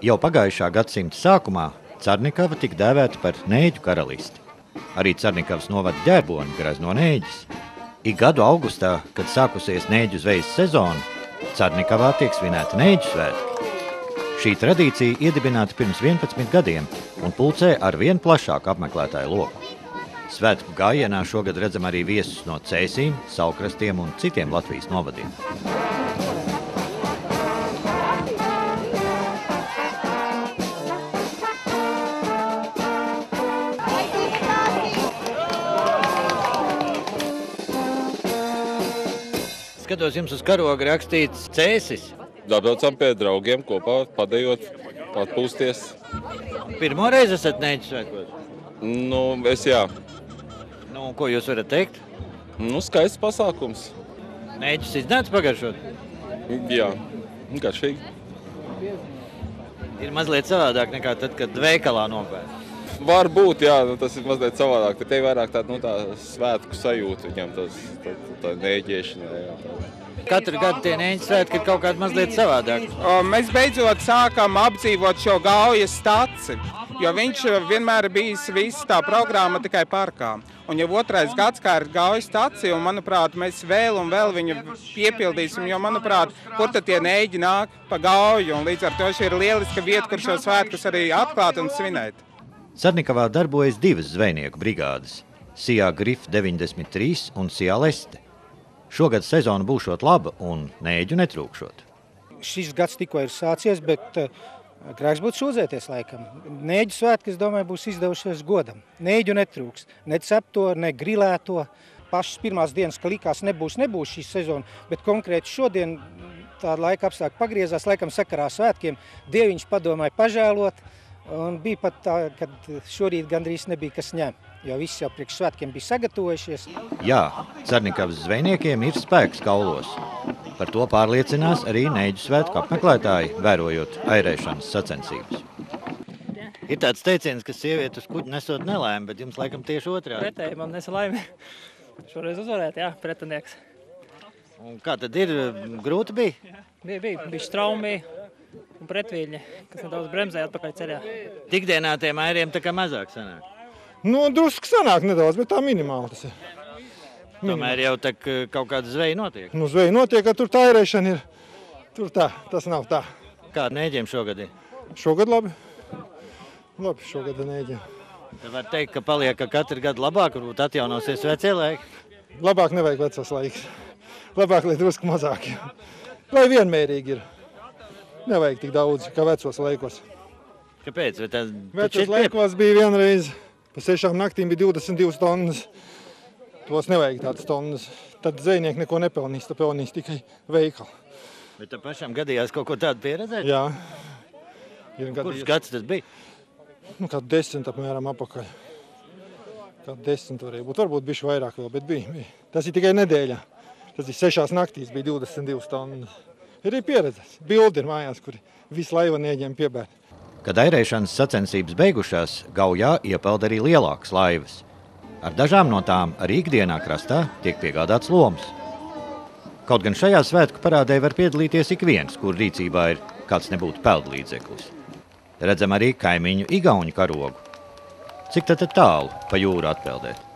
Jau pagājušā gadsimta sākumā Carnikava tika dēvēta par Nēģu karalisti. Arī Carnikavas novada ģerboni grazno nēģis. Ik gadu augustā, kad sākusies nēģu zvejas sezona, Carnikavā tiek svinēti nēģu svētki. Šī tradīcija iedibināta pirms 11 gadiem un pulcē ar vien plašāku apmeklētāju loku. Svētku gājienā šogad redzam arī viesus no Cēsīm, Saulkrastiem un citiem Latvijas novadiem. Skatos, jums uz karoga rakstīts Cēsis. Dabraucam pie draugiem kopā, padejot, atpūsties. Pirmo reizi esat nēģu svētkos? Es jā. Ko jūs varat teikt? Skaists pasākums. Nēģus iznāca pagaršot? Jā, garšīgi. Ir mazliet savādāk nekā tad, kad veikalā nopērk. Varbūt, jā, tas ir mazliet savādāk. Te vairāk tā svētku sajūta viņam, tā nēģēšana. Jā. Katru gadu tie nēģu svētki ir kaut kādi mazliet savādāk. Mēs beidzot sākam apdzīvot šo Gaujas staci, jo viņš vienmēr ir bijis visa tā programma tikai parkā. Un jau otrais gads, kā ir Gaujas stacija, un manuprāt, mēs vēl un vēl viņu piepildīsim, jo manuprāt, kur tad tie nēģi nāk pa Gauju, un līdz ar to šī ir lieliska vieta, kur šo svētkus arī atklāt un svinēt. Carnikavā darbojas divas zvejnieku brigādes – Sijā Grif 93 un Sijā Leste. Šogad sezona būšot laba un nēģu netrūkšot. Šis gads tikko ir sācies, bet grēks būtu sūdzēties laikam. Nēģu svētki, es domāju, būs izdevušies godam. Nēģu netrūks, ne cepto, ne grilēto. Pašas pirmās dienas, ka likās nebūs šī sezona, bet konkrēti šodien tāda laika apstākļi pagriezās, laikam sakarā svētkiem. Dieviņš padomāja pažēlot. Un bija pat tā, kad šorīt gandrīz nebija kas ņem, jo viss jau priekš svētkiem bija sagatavojušies. Jā, Carnikavas zvejniekiem ir spēks kaulos. Par to pārliecinās arī nēģu svētku apmeklētāji, vērojot airēšanas sacensības. Ir tāds teiciens, ka sieviete uz kuģi nesot nelēmi, bet jums laikam tieši otrādi. Pretēji man nesa laimi. Šoreiz uzvarēt, jā, pretinieks. Un kā tad ir? Grūti bija? Bija straumi. Un pretvīļi, kas nedaudz bremzēja atpakaļ ceļā. Tikdienā tiem airiem tā kā mazāk sanāk? Drusku sanāk nedaudz, bet tā minimāli tas ir. Tomēr jau tā kaut kāda zveja notiek? Zveja notiek, ka tur tā airēšana ir. Tur tā, tas nav tā. Kāda nēģiem šogad ir? Šogad labi. Labi, šogad ir nēģiem. Tad var teikt, ka paliek, ka katru gadu labāk, varbūt atjaunosies vecie laiki? Labāk nevajag vecos laikus. Labāk, lai drusku mazāk. Lai vienmērīgi ir. Nevajag tik daudz, kā vecos laikos. Kāpēc? Vecos laikos bija vienreiz, pa 6 naktīm bija 22 tonnas. Tos nevajag tādas tonnas. Tad zvejnieki neko nepelnīs, tad pelnīs tikai veikali. Bet tev pašam gadījās kaut ko tādu pieredzēt? Jā. Kurš gads tas bija? Kādu 10 apmēram apakaļ. Kādu 10 varēja būt. Varbūt bišķi vairāk vēl, bet bija. Tas ir tikai nedēļā. Tas ir 6 naktīs bija 22 tonnas. Ir arī pieredzes. Bildi ir mājās, kuri visi laiva nēģiem piebēr. Kad airēšanas sacensības beigušās, Gaujā iepeld arī lielākas laivas. Ar dažām no tām arī ikdienā krastā tiek piegādāts loms. Kaut gan šajā svētku parādē var piedalīties ik viens, kur rīcībā ir kāds nebūtu peldlīdzeklis. Redzam arī kaimiņu igauņu karogu. Cik tad tālu pa jūru atpeldēt?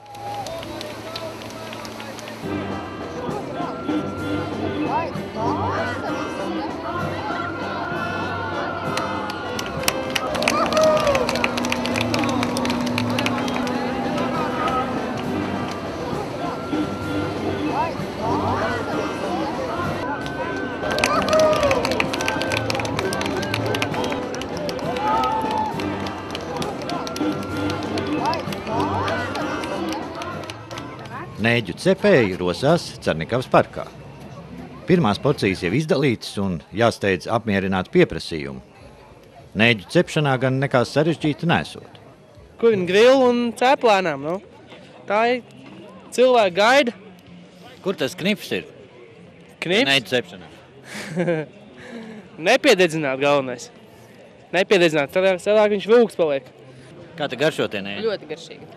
Nēģu cepēji rosās Carnikavas parkā. Pirmās porcijas jau izdalītas un jāsteidz apmierināt pieprasījumu. Nēģu cepšanā gan nekā sarežģīta nesot. Kurina grilu un cēplēnām, Tā ir cilvēki gaida. Kur tas knips ir? Knips? Nēģu cepšanā. Nepiededzināt galvenais. Nepiededzināt, savāk viņš vilks paliek. Kā te garšo tie nēģi? Ļoti garšīgi.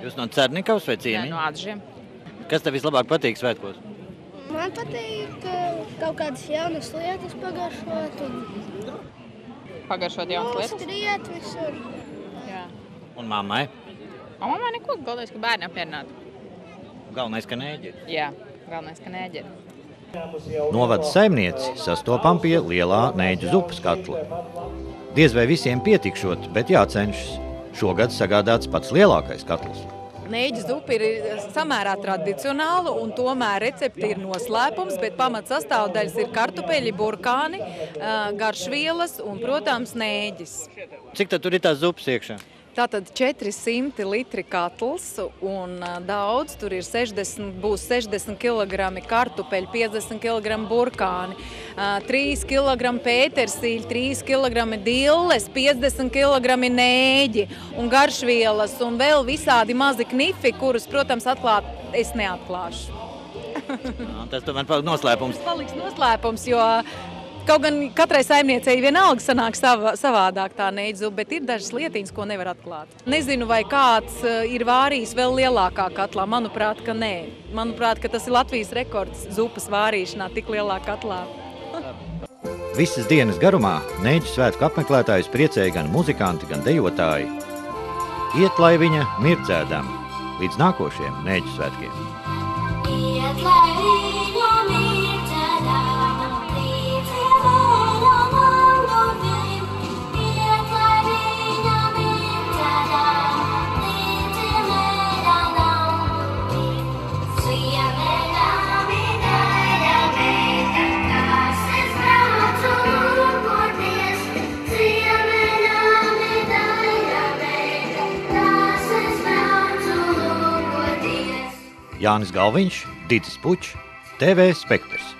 Jūs no Carnikavas vai ciemiņi? Jā, no Atžiem. Kas tev vislabāk patīk svētkos? Man patīk kaut kādas jaunas lietas pagaršot. pagaršot jaunas lietas. Skriet visur. Jā. Un mammai? Mammai neko, galvenais, ka bērni apmierināti. Galvenais, ka neģeri. Jā, galvenais, ka neģeri. Novada saimnieci sastopam pie lielā Neģu zupas katla. Diez vai visiem pietikšot, bet jācenšas. Šogad sagādāts pats lielākais katls. Neģu zupa ir samērā tradicionāla un tomēr recepti ir noslēpums, bet pamats sastāvdaļas ir kartupeļi, burkāni, garšvielas un, protams, neģis. Cik tad tur ir tās zupas iekšā? Tātad 400 litri katls un daudz, tur ir būs 60 kg kartupeļi, 50 kg burkāni, 3 kg pētersīļi, 3 kg dilles, 50 kg neģi un garšvielas un vēl visādi mazi knifi, kurus, protams, atklāt es neatklāšu. Tas tomēr paliks noslēpums. Tas paliks noslēpums, jo kaut gan katrai saimniecei vienalga sanāk savādāk tā neģu zupa, bet ir dažas lietiņas, ko nevar atklāt. Nezinu, vai kāds ir vārījis vēl lielākā katlā. Manuprāt, ka nē. Manuprāt, ka tas ir Latvijas rekords zupas vārīšanā tik lielā katlā. Visas dienas garumā Neģu svētku apmeklētājus priecēja gan muzikanti, gan dejotāji. Iet, lai viņa mirdzēdam līdz nākošiem Neģu svētkiem. Iet, lai viņa mirdzēdam. Jānis Galviņš, Didzis Pučs, TV Spektrs.